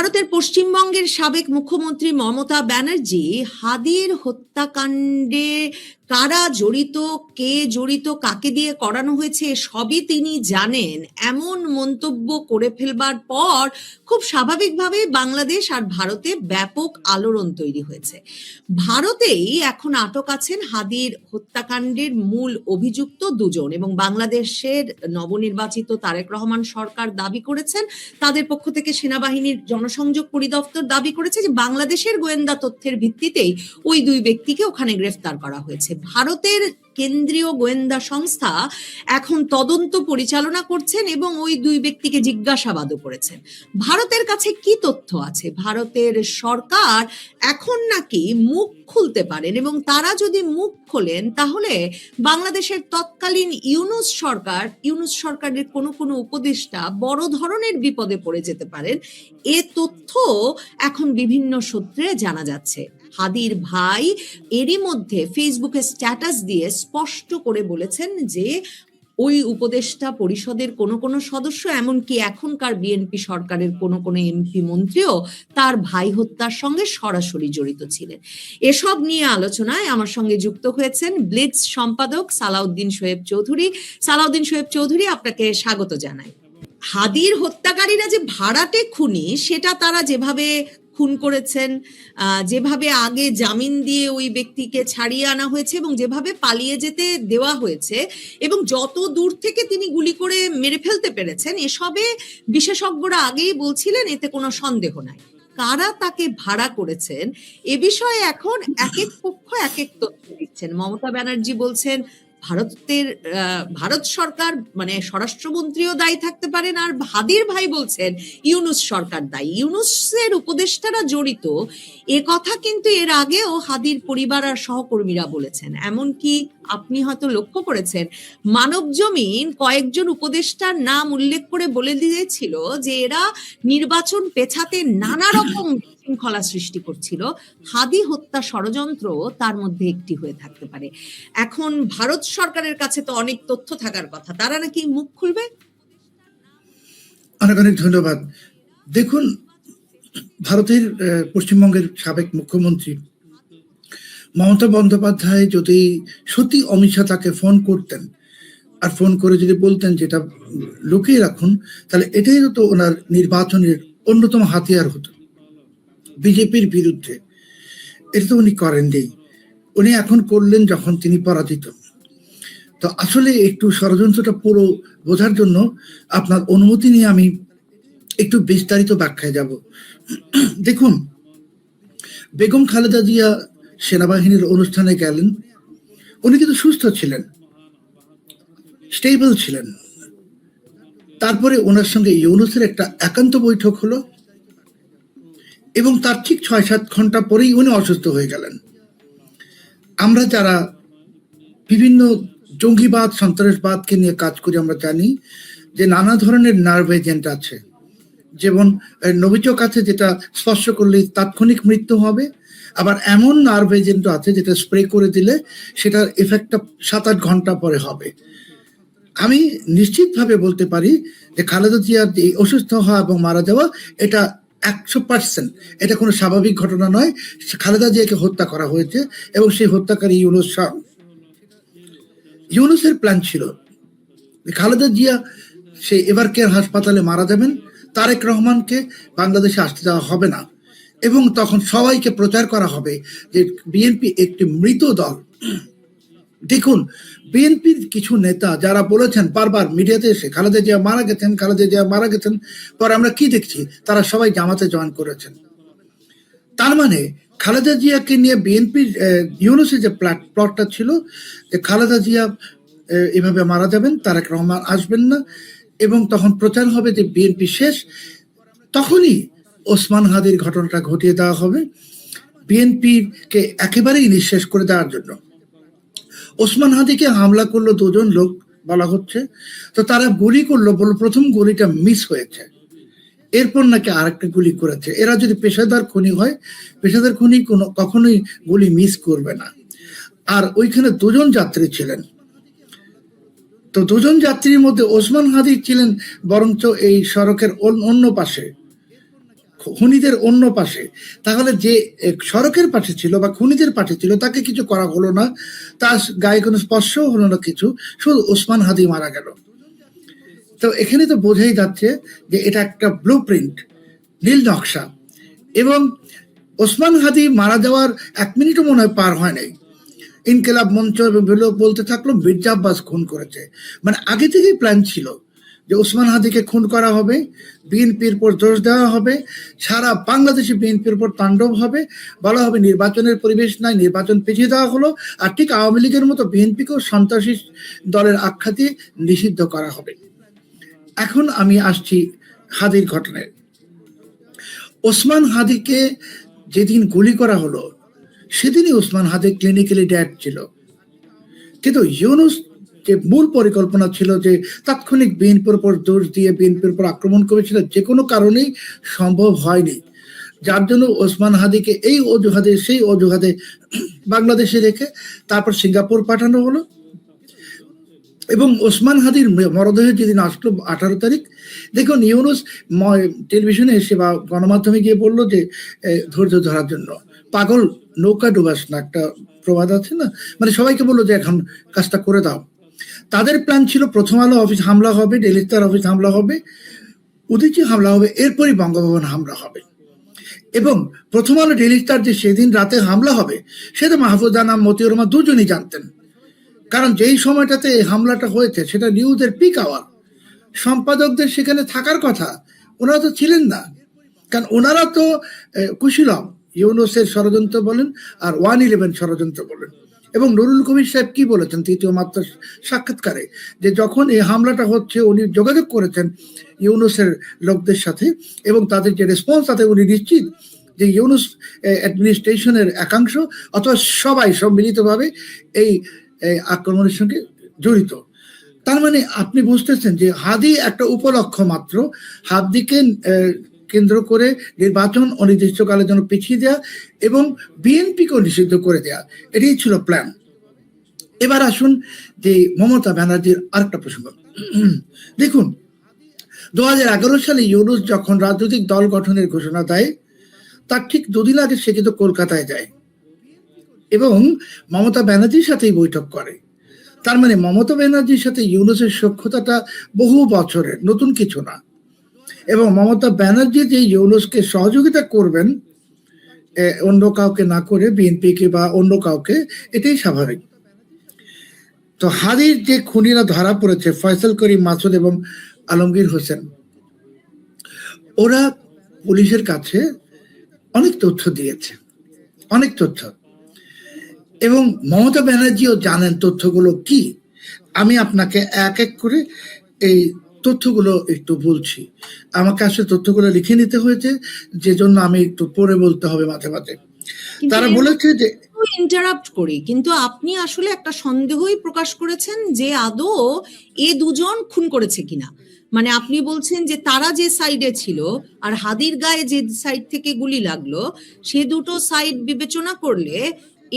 ভারতের পশ্চিমবঙ্গের সাবেক মুখ্যমন্ত্রী মমতা ব্যানার্জি হাদির হত্যাকাণ্ডে কারা জড়িত, কে জড়িত, কাকে দিয়ে করানো হয়েছে সবই তিনি জানেন এমন মন্তব্য করে ফেলবার পর খুব স্বাভাবিকভাবে বাংলাদেশ আর ভারতে ব্যাপক আলোড়ন তৈরি হয়েছে। ভারতেই এখন আটক আছেন হাদির হত্যাকাণ্ডের মূল অভিযুক্ত দুজন এবং বাংলাদেশের নবনির্বাচিত তারেক রহমান সরকার দাবি করেছেন, তাদের পক্ষ থেকে সেনাবাহিনীর জনসংযোগ পরিদপ্তর দাবি করেছে যে বাংলাদেশের গোয়েন্দা তথ্যের ভিত্তিতেই ওই দুই ব্যক্তিকে ওখানে গ্রেফতার করা হয়েছে। ভারতের কেন্দ্রীয় গোয়েন্দা সংস্থা এখন তদন্ত পরিচালনা করছেন এবং ওই দুই ব্যক্তিকে জিজ্ঞাসাবাদও করেছেন। ভারতের কাছে কি তথ্য আছে? ভারতের সরকার এখন নাকি মুখ খুলতে পারেন এবং তারা যদি মুখ খোলেন তাহলে বাংলাদেশের তৎকালীন ইউনূস সরকারের কোনো উপদেষ্টা বড় ধরনের বিপদে পড়ে যেতে পারেন। এ তথ্য এখন বিভিন্ন সূত্রে জানা যাচ্ছে। হাদির ভাই এরই মধ্যে ফেসবুকে স্ট্যাটাস দিয়ে স্পষ্ট করে বলেছেন যে ওই উপদেষ্টা পরিষদের কোনো সদস্য, এমনকি এখনকার বিএনপি সরকারের কোনো এমপি মন্ত্রীও তার ভাই হত্যার সঙ্গে সরাসরি জড়িত ছিলেন। এসব নিয়ে আলোচনায় আমার সঙ্গে যুক্ত হয়েছেন ব্লিটজ সম্পাদক সালাউদ্দিন শোয়েব চৌধুরী। সালাউদ্দিন শোয়েব চৌধুরী, আপনাকে স্বাগত জানাই। হাদির হত্যাকারীরা যে ভাড়াটে খুনি সেটা তারা যেভাবে খুন করেছেন, যেভাবে আগে জামিন দিয়ে ওই ব্যক্তিকে ছাড়িয়ে আনা হয়েছে এবং যেভাবে পালিয়ে যেতে দেওয়া হয়েছে এবং যত দূর থেকে তিনি গুলি করে মেরে ফেলতে পেরেছেন, এসবে বিশেষজ্ঞরা আগেই বলছিলেন এতে কোনো সন্দেহ নাই। কারা তাকে ভাড়া করেছেন এ বিষয়ে এখন এক এক পক্ষ এক এক তথ্য দিচ্ছেন। মমতা ব্যানার্জি বলছেন ভারত সরকার মানে স্বরাষ্ট্রমন্ত্রীও দায়ী থাকতে পারেন, আর হাদির ভাই বলছেন ইউনূস সরকার দায়ী, ইউনূসের উপদেষ্টারা জড়িত। এ কথা কিন্তু এর আগেও হাদির পরিবার আর সহকর্মীরা বলেছেন। এমনকি আপনি হয়তো লক্ষ্য করেছেন মানবজমিন কয়েকজন উপদেষ্টার নাম উল্লেখ করে বলে দিয়েছিল যে এরা নির্বাচন পেছাতে নানা রকম শৃঙ্খলা সৃষ্টি করছিল। হাদি হত্যা ষড়যন্ত্র তার মধ্যে একটি হয়ে থাকতে পারে। এখন ভারত সরকারের কাছে তো অনেক তথ্য থাকার কথা, তারা নাকি মুখ খুলবে। অনেক অনেক ধন্যবাদ। দেখুন, ভারতের পশ্চিমবঙ্গের সাবেক মুখ্যমন্ত্রী মমতা বন্দ্যোপাধ্যায় যদি সত্যি অমিত শাহ তাকে ফোন করতেন আর ফোন করে যদি বলতেন যেটা লুকিয়ে রাখুন, তাহলে এটাই তো ওনার নির্বাচনের অন্যতম হাতিয়ার হতো বিজেপির বিরুদ্ধে। এটা তো উনি করেননি, উনি এখন করলেন যখন তিনি পরাজিত। তো আসলে একটু ষড়যন্ত্রটা পুরো বোঝার জন্য আপনার অনুমতি নিয়ে আমি একটু বিস্তারিত ব্যাখ্যায় যাব। দেখুন, বেগম খালেদা জিয়া সেনাবাহিনীর অনুষ্ঠানে গেলেন, উনি কিন্তু সুস্থ ছিলেন, স্টেবল ছিলেন। তারপরে ওনার সঙ্গে ইউনূসের একটা একান্ত বৈঠক হলো এবং তার ঠিক ৬-৭ ঘন্টা পরেই উনি অসুস্থ হয়ে গেলেন। আমরা যারা বিভিন্ন জঙ্গিবাদ সন্ত্রাসবাদকে নিয়ে কাজ করি আমরা জানি যে নানা ধরনের নার্ভ এজেন্ট আছে, যেমন নভিচক আছে যেটা স্পর্শ করলে তাৎক্ষণিক মৃত্যু হবে, আবার এমন নার্ভ এজেন্ট আছে যেটা স্প্রে করে দিলে সেটার এফেক্টটা ৭-৮ ঘন্টা পরে হবে। আমি নিশ্চিতভাবে বলতে পারি যে খালেদা জিয়ার যে অসুস্থ হওয়া এবং মারা যাওয়া এটা ১০০%, এটা কোনো স্বাভাবিক ঘটনা নয়। খালেদা জিয়াকে হত্যা করা হয়েছে এবং সেই হত্যাকারী ইউনূসের প্ল্যান ছিল খালেদা জিয়া সেই এভার কেয়ার হাসপাতালে মারা যাবেন, তারেক রহমানকে বাংলাদেশে আসতে দেওয়া হবে না এবং তখন সবাইকে প্রচার করা হবে যে বিএনপি একটি মৃত দল। দেখুন, বিএনপির কিছু নেতা যারা বলেছেন বারবার মিডিয়াতে এসে খালেদা জিয়া মারা গেছেন, পরে আমরা কি দেখছি, তারা সবাই জামাতে জয়েন করেছেন। তার মানে খালেদা জিয়াকে নিয়ে বিএনপির ইউনূসের যে প্লটটা ছিল যে খালেদা জিয়া এভাবে মারা যাবেন, তারেক রহমান আসবেন না এবং তখন প্রচার হবে যে বিএনপি শেষ, তখনই ওসমান হাদির ঘটনাটা ঘটিয়ে দেওয়া হবে বিএনপিকে একেবারেই নিঃশেষ করে দেওয়ার জন্য। ওসমান হাদিকে হামলা করলো দুজন লোক বলা হচ্ছে, তো তারা গুলি করলো, বলল প্রথম গুলিটা মিস হয়েছে, এরপর নাকি আরেকটা গুলি করেছে। এরা যদি পেশাদার খুনি হয়, পেশাদার খুনি কখনোই গুলি মিস করবে না। আর ওইখানে দুজন যাত্রী ছিলেন, তো দুজন যাত্রীর মধ্যে ওসমান হাদি ছিলেন বরঞ্চ এই সড়কের অন্য পাশে, খুনিদের অন্য পাশে, তাহলে যে সড়কের পাশে ছিল বা খুনিদের পাশে ছিল তাকে কিছু করা হলো না, তার গায়ে কোনো স্পর্শও হলো না কিছু, শুধু ওসমান হাদি মারা গেল। তো এখানে তো বোঝাই যাচ্ছে যে এটা একটা ব্লু প্রিন্ট, নীল নকশা। এবং ওসমান হাদি মারা যাওয়ার 1 মিনিটও মনে হয় পার হয় নাই, ইনকিলাব মঞ্চ এবং লোক বলতে থাকলো মির্জা আব্বাস খুন করেছে। মানে আগে থেকেই প্ল্যান ছিল যে ওসমান হাদিকে খুন করা হবে, বিএনপির উপর দোষ দেওয়া হবে, সারা বাংলাদেশে বিএনপির উপর তাণ্ডব হবে, বলা হবে নির্বাচনের পরিবেশ নাই, নির্বাচন পিছিয়ে দেওয়া হলো, আর ঠিক আওয়ামী লীগের মতো বিএনপিকেও সন্ত্রাসী দলের আখ্যা দিয়ে নিষিদ্ধ করা হবে। এখন আমি আসছি হাদির ঘটনায়। ওসমান হাদিকে যেদিন গুলি করা হলো সেদিনই ওসমান হাদি ক্লিনিক্যালি ডেড ছিল, কিন্তু ইউনূস যে মূল পরিকল্পনা ছিল যে তাৎক্ষণিক বিএনপির উপর দোষ দিয়ে বিএনপির উপর আক্রমণ করেছিল, যে কোনো কারণেই সম্ভব হয়নি, যার জন্য ওসমান হাদিকে এই অজুহাতে সেই অজুহাতে বাংলাদেশে রেখে তারপর সিঙ্গাপুর পাঠানো হলো। এবং ওসমান হাদির মরদেহ যেদিন আসলো 18 তারিখ, দেখুন ইউনূস টেলিভিশনে এসে বা গণমাধ্যমে গিয়ে বললো যে ধৈর্য ধরার জন্য, পাগল নৌকা ডুবাস না, একটা প্রবাদ আছে না, মানে সবাইকে বললো যে এখন কাজটা করে দাও। তাদের প্ল্যান ছিল প্রথম আলো অফিস হামলা হবে, ডেইলি স্টার অফিস হামলা হবে, উদীচী হামলা হবে, এরপরই বঙ্গভবন হামলা হবে। এবং প্রথম আলো ডেইলি স্টার যে সেদিন রাতে হামলা হবে সেটা মাহফুজ আনাম মতিউর রহমান দুজনই জানতেন, কারণ যেই সময়টাতে এই হামলাটা হয়েছে সেটা নিউজের পিক আওয়ার, সম্পাদকদের সেখানে থাকার কথা, ওনারা তো ছিলেন না, কারণ ওনারা তো কুশীলব, ইউনূসের ষড়যন্ত্র বলেন আর 111 ষড়যন্ত্র বলেন। এবং নুরুল কবির সাহেব কি বলেছেন তৃতীয় মাত্রার সাক্ষাৎকারে, যে যখন এই হামলাটা হচ্ছে উনি যোগাযোগ করেছেন ইউনূসের লোকদের সাথে এবং তাদের যে রেসপন্স, তাতে উনি নিশ্চিত যে ইউনূস অ্যাডমিনিস্ট্রেশনের একাংশ অথবা সবাই সম্মিলিতভাবে এই আক্রমণের সঙ্গে জড়িত। তার মানে আপনি বুঝতেছেন যে হাদি একটা উপলক্ষ মাত্র, হাদিকে কেন্দ্র করে নির্বাচন অনির্দিষ্টকালের জন্য পিছিয়ে দেওয়া এবং বিএনপিকেও নিষিদ্ধ করে দেওয়া, এটাই ছিল প্ল্যান। এবার আসুন যে মমতা ব্যানার্জির আরেকটা প্রসঙ্গ। দেখুন 2011 সালে ইউনূস যখন রাজনৈতিক দল গঠনের ঘোষণা দেয়, তার ঠিক 2 দিন আগে সে কিন্তু কলকাতায় যায় এবং মমতা ব্যানার্জির সাথেই বৈঠক করে। তার মানে মমতা ব্যানার্জির সাথে ইউনূসের সখ্যতাটা বহু বছরের, নতুন কিছু না। এবং মমতা ব্যানার্জি যে ইউনূসকে সহযোগিতা করবেন অন্য কাউকে না করে, বিএনপিকে বা অন্য কাউকে, এটাই স্বাভাবিক। তো হাদির যে খুনিরা ধরা পড়েছে, ফয়সাল করিম, মাসুদ এবং আলমগীর হোসেন, ওরা পুলিশের কাছে অনেক তথ্য দিয়েছে, অনেক তথ্য, এবং মমতা ব্যানার্জিও জানেন তথ্যগুলো কি। আমি আপনাকে এক এক করে এই তথ্যগুলো একটু বলছি। আমাকে আসলে তথ্যগুলো লিখে নিতে হয়েছে, যে জন্য আমি একটু পরে বলতে হবে মাঝে মাঝে। তারা বলেছে যে ইন্টারাপ্ট করি, কিন্তু আপনি আসলে একটা সন্দেহই প্রকাশ করেছেন যে আদৌ এ দুজন খুন করেছে কিনা। মানে আপনি বলছেন যে তারা যে সাইডে ছিল আর হাদির গায়ে যে সাইড থেকে গুলি লাগলো, সে দুটো সাইড বিবেচনা করলে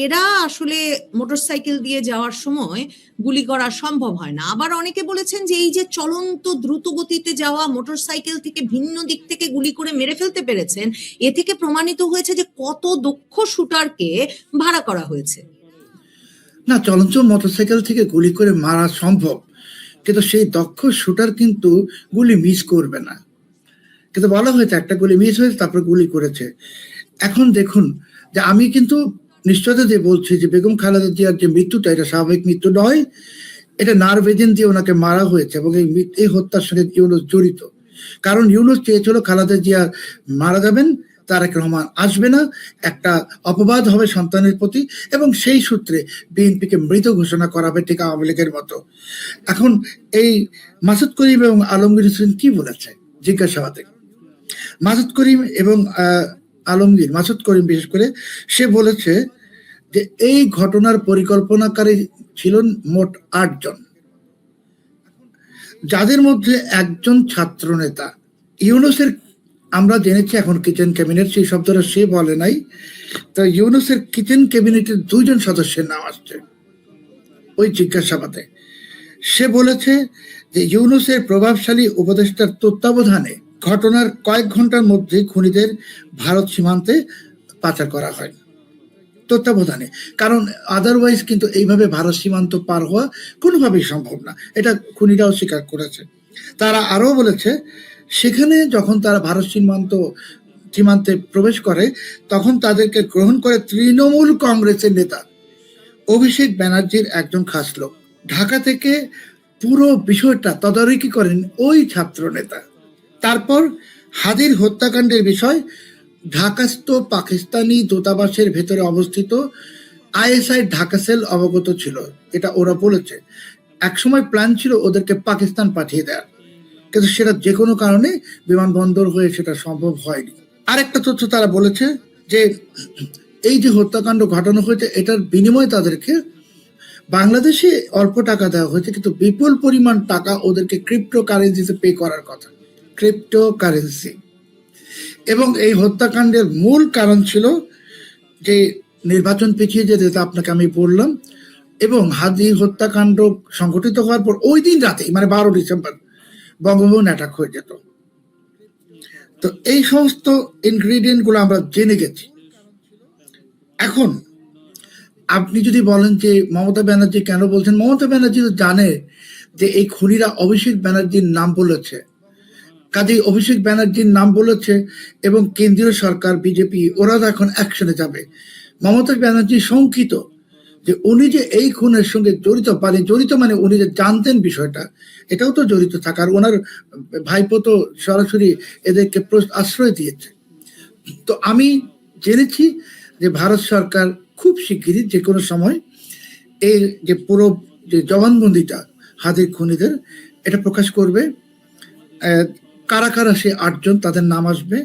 এরা আসলে মোটরসাইকেল দিয়ে যাওয়ার সময় গুলি করা সম্ভব হয় না। আবার অনেকে বলেছেন যে এই যে চলন্ত দ্রুত গতিতে যাওয়া মোটরসাইকেল থেকে ভিন্ন দিক থেকে গুলি করে মেরে ফেলতে পেরেছেন, এ থেকে প্রমাণিত হয়েছে যে কত দক্ষ শুটারকে ভাড়া করা হয়েছে। না, চলন্ত মোটরসাইকেল থেকে গুলি করে মারা সম্ভব, কিন্তু সেই দক্ষ শুটার কিন্তু গুলি মিস করবে না। কিন্তু বলা হয়েছে একটা গুলি মিস হয়েছে, তারপর গুলি করেছে। এখন দেখুন যে আমি কিন্তু নিশ্চয়তা দিয়ে বলছি যে বেগম খালেদা জিয়ার যে মৃত্যুটা, এটা স্বাভাবিক মৃত্যু নয়, এটা নার্ভ এজেন্ট দিয়ে ওনাকে মারা হয়েছে এবং এই হত্যার সঙ্গে ইউনূস জড়িত। কারণ ইউনূস চেয়েছিল খালেদা জিয়া মারা যাবেন, তারেক রহমান আসবে না, একটা অপবাদ হবে সন্তানের প্রতি, এবং সেই সূত্রে বিএনপিকে মৃত ঘোষণা করা হবে, ঠিক আওয়ামী লীগের মতো। এখন এই মাসুদ করিম এবং আলমগীর হোসেন কি বলেছে জিজ্ঞাসাবাদে, মাসুদ করিম এবং আলমগীর, মাসুদ করিম বিশেষ করে, সে বলেছে যে এই ঘটনার পরিকল্পনাকারী ছিলেন মোট 8 জন, যাদের মধ্যে একজন ছাত্র নেতা। ইউনূসের আমরা জেনেছি এখন কিচেন ক্যাবিনেট, সেই শব্দটা সে বলে নাই, তো ইউনূসের কিচেন ক্যাবিনেটের 2 জন সদস্যের নাম আসছে ওই জিজ্ঞাসাবাদে। সে বলেছে যে ইউনূসের প্রভাবশালী উপদেষ্টার তত্ত্বাবধানে ঘটনার কয়েক ঘন্টার মধ্যে খুনিদের ভারত সীমান্তে পাচার করা হয় তত্ত্বাবধানে। কারণ আদারওয়াইজ কিন্তু এইভাবে ভারত সীমান্ত পার হওয়া কোনোভাবেই সম্ভব না, এটা খুনিরাও স্বীকার করেছে। তারা আরও বলেছে সেখানে যখন তারা ভারত সীমান্তে প্রবেশ করে তখন তাদেরকে গ্রহণ করে তৃণমূল কংগ্রেসের নেতা অভিষেক ব্যানার্জির একজন খাস লোক। ঢাকা থেকে পুরো বিষয়টা তদারকি করেন ওই ছাত্র নেতা। তারপর হাদির হত্যাকাণ্ডের বিষয় ঢাকাস্থ পাকিস্তানি দূতাবাসের ভেতরে অবস্থিত আইএসআই ঢাকা সেল অবগত ছিল, এটা ওরা বলেছে। একসময় প্ল্যান ছিল ওদেরকে পাকিস্তান পাঠিয়ে দেওয়ার, কিন্তু সেটা যে কোনো কারণে বিমানবন্দর হয়ে সেটা সম্ভব হয়নি। আরেকটা তথ্য তারা বলেছে যে এই যে হত্যাকাণ্ড ঘটানো হয়েছে এটার বিনিময়ে তাদেরকে বাংলাদেশে অল্প টাকা দেওয়া হয়েছে, কিন্তু বিপুল পরিমাণ টাকা ওদেরকে ক্রিপ্টো কারেন্সিতে পে করার কথা, ক্রিপ্টো কারেন্সি। এবং এই হত্যাকাণ্ডের মূল কারণ ছিল যে নির্বাচন পিছিয়ে যেতে, তা আপনাকে আমি বললাম। এবং হাদি হত্যাকাণ্ড সংঘটিত হওয়ার পর ওই দিন রাতে মানে 12 ডিসেম্বর বঙ্গভবন অ্যাটাক হয়ে যেত। তো এই সমস্ত ইনগ্রিডিয়েন্ট গুলো আমরা জেনে গেছি। এখন আপনি যদি বলেন যে মমতা ব্যানার্জি কেন বলছেন, মমতা ব্যানার্জি তো জানে যে এই খুনিরা অভিষেক ব্যানার্জির নাম বলেছে, কাজেই অভিষেক ব্যানার্জির নাম বলেছে এবং কেন্দ্রীয় সরকার বিজেপি ওরা তো এখন অ্যাকশনে যাবে। মমতা ব্যানার্জি শঙ্কিত যে উনি যে এই খুনের সঙ্গে জড়িত মানে উনি যে জানতেন বিষয়টা, এটাও তো জড়িত থাকার, ওনার ভাইপো তো সরাসরি এদেরকে আশ্রয় দিয়েছে। তো আমি জেনেছি যে ভারত সরকার খুব শিগগিরই যে কোনো সময় এই যে পুরো যে জবানবন্দিটা হাদির খুনিদের এটা প্রকাশ করবে। কারা কারা সে 8 জন তাদের নাম আসবে।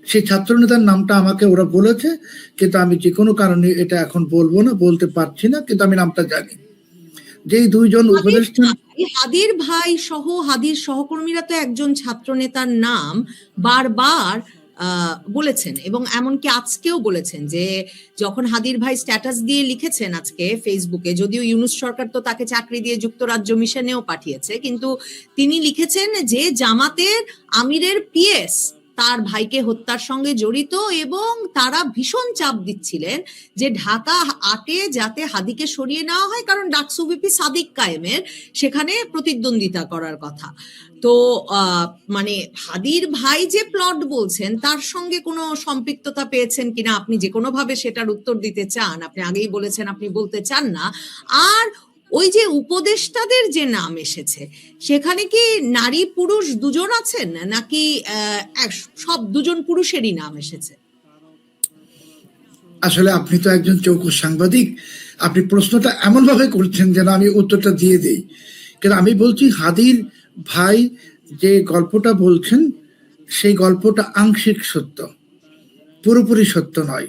সেই ছাত্রনেতার নামটা আমাকে ওরা বলেছে, কিন্তু আমি যে কোনো কারণে এটা এখন বলবো না, বলতে পারছি না, কিন্তু আমি নামটা জানি। যেই 2 জন উপদেষ্টা, হাদির ভাই সহ হাদির সহকর্মীরা তো একজন ছাত্রনেতার নাম বারবার বলেছেন এবং এমনকি আজকেও বলেছেন যে যখন হাদির ভাই স্ট্যাটাস দিয়ে লিখেছেন আজকে ফেসবুকে, যদিও ইউনূস সরকার তো তাকে চাকরি দিয়ে যুক্তরাজ্য মিশনেও পাঠিয়েছে, কিন্তু তিনি লিখেছেন যে জামাতের আমিরের পিএস তার ভাইকে হত্যার সঙ্গে জড়িত এবং তারা ভীষণ চাপ দিচ্ছিলেন যে ঢাকা 8-এ যাতে হাদিকে সরিয়ে নেওয়া হয়, কারণ ডাকসু ভিপি সাদিক কায়েমের সেখানে প্রতিদ্বন্দ্বিতা করার কথা। তো মানে হাদির ভাই যে প্লট বলছেন তার সঙ্গে কোনো সম্পৃক্ততা পেয়েছেন কিনা আপনি যে কোনো ভাবে সেটার উত্তর দিতে চান, আপনি আগেই বলেছেন আপনি বলতে চান না। আর ওই যে উপদেষ্টাদের যে নাম এসেছে সেখানে কি নারী পুরুষ দুজন আছেন নাকি সব দুজন পুরুষেরই নাম এসেছে? আসলে আপনি তো একজন চৌকস সাংবাদিক, আপনি প্রশ্নটা এমন ভাবে করছেন যেন আমি উত্তরটা দিয়ে দেই। কিন্তু আমি বলছি হাদির ভাই যে গল্পটা বলছেন সেই গল্পটা আংশিক সত্য, পুরোপুরি সত্য নয়।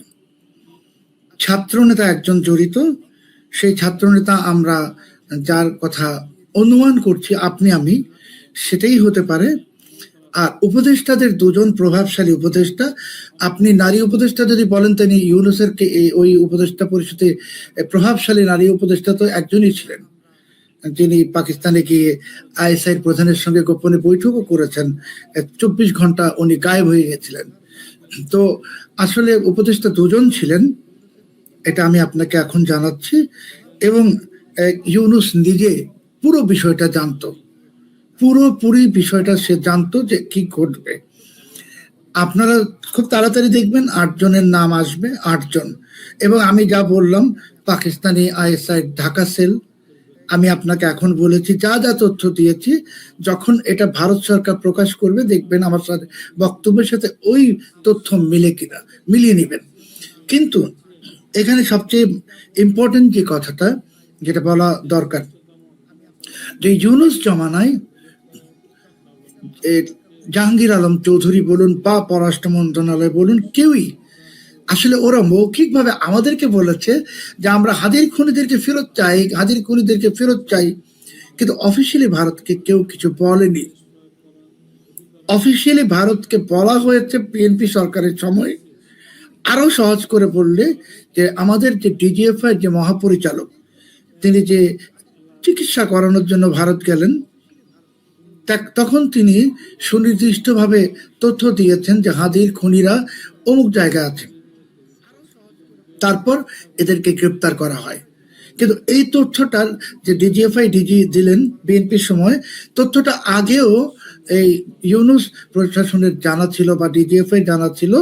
ছাত্রনেতা একজন জড়িত, সেই ছাত্রনেতা আমরা যার কথা অনুমান করছি আপনি আমি, সেটাই হতে পারে। আর উপদেষ্টাদের 2 জন প্রভাবশালী উপদেষ্টা, আপনি নারী উপদেষ্টা যদি বলেন তিনি ইউনূসের ওই উপদেষ্টা পরিষদে প্রভাবশালী নারী উপদেষ্টা তো একজনই ছিলেন, যিনি পাকিস্তানে গিয়ে আইএসআই প্রধানের সঙ্গে গোপনে বৈঠকও করেছেন। 24 ঘন্টা উনি গায়েব হয়ে গেছিলেন। তো আসলে উপদেষ্টা 2 জন ছিলেন, এটা আমি আপনাকে এখন জানাচ্ছি। এবং ইউনূস নিজে পুরো বিষয়টা জানতো, পুরোপুরি বিষয়টা সে জানতো যে কি ঘটবে। আপনারা খুব তাড়াতাড়ি দেখবেন 8 জনের নাম আসবে, 8 জন। এবং আমি যা বললাম পাকিস্তানি আইএসআই ঢাকা সেল, আমি আপনাকে এখন বলেছি যা যা তথ্য দিয়েছি, যখন এটা ভারত সরকার প্রকাশ করবে দেখবেন আমার সাথে বক্তব্যের সাথে ওই তথ্য মিলে কিনা, মিলিয়ে নেবেন। কিন্তু এখানে সবচেয়ে ইম্পর্টেন্ট যে কথাটা যেটা বলা দরকার, যে ইউনূস জমানায় জাহাঙ্গীর আলম চৌধুরী বলুন বা পররাষ্ট্র মন্ত্রণালয় বলুন, কেউই আসলে ওরা মৌখিকভাবে আমাদেরকে বলেছে যে আমরা হাদির খুনিদেরকে ফেরত চাই, হাদির খুনিদেরকে ফেরত চাই, কিন্তু অফিসিয়ালি ভারতকে কেউ কিছু বলেনি। অফিসিয়ালি ভারতকে বলা হয়েছে বিএনপি সরকারের সময়, আরো সহজ করে বললে যে আমাদের যে ডিজিএফআই যে মহাপরিচালক তিনি যে চিকিৎসা করানোর জন্য ভারত গেলেন, তখন তিনি সুনির্দিষ্টভাবে তথ্য দিয়েছেন যে হাদির খুনিরা অমুক জায়গায় আছে, তারপর এদেরকে গ্রেপ্তার করা হয়। কিন্তু এই তথ্যটা যে ডিজিএফআই ডিজি দিলেন বিএনপির সময়, তথ্যটা আগেও এই ইউনূস প্রশাসনের জানা ছিল বা ডিজিএফআই জানা ছিল,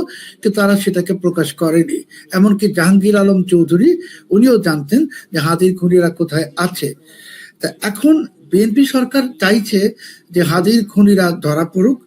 কিন্তু তারা সেটাকে প্রকাশ করেনি। এমনকি জাহাঙ্গীর আলম চৌধুরী উনিও জানতেন যে হাদির খুনিরা কোথায় আছে। তা এখন বিএনপি সরকার চাইছে যে হাদির খুনিরা ধরা পড়ুক।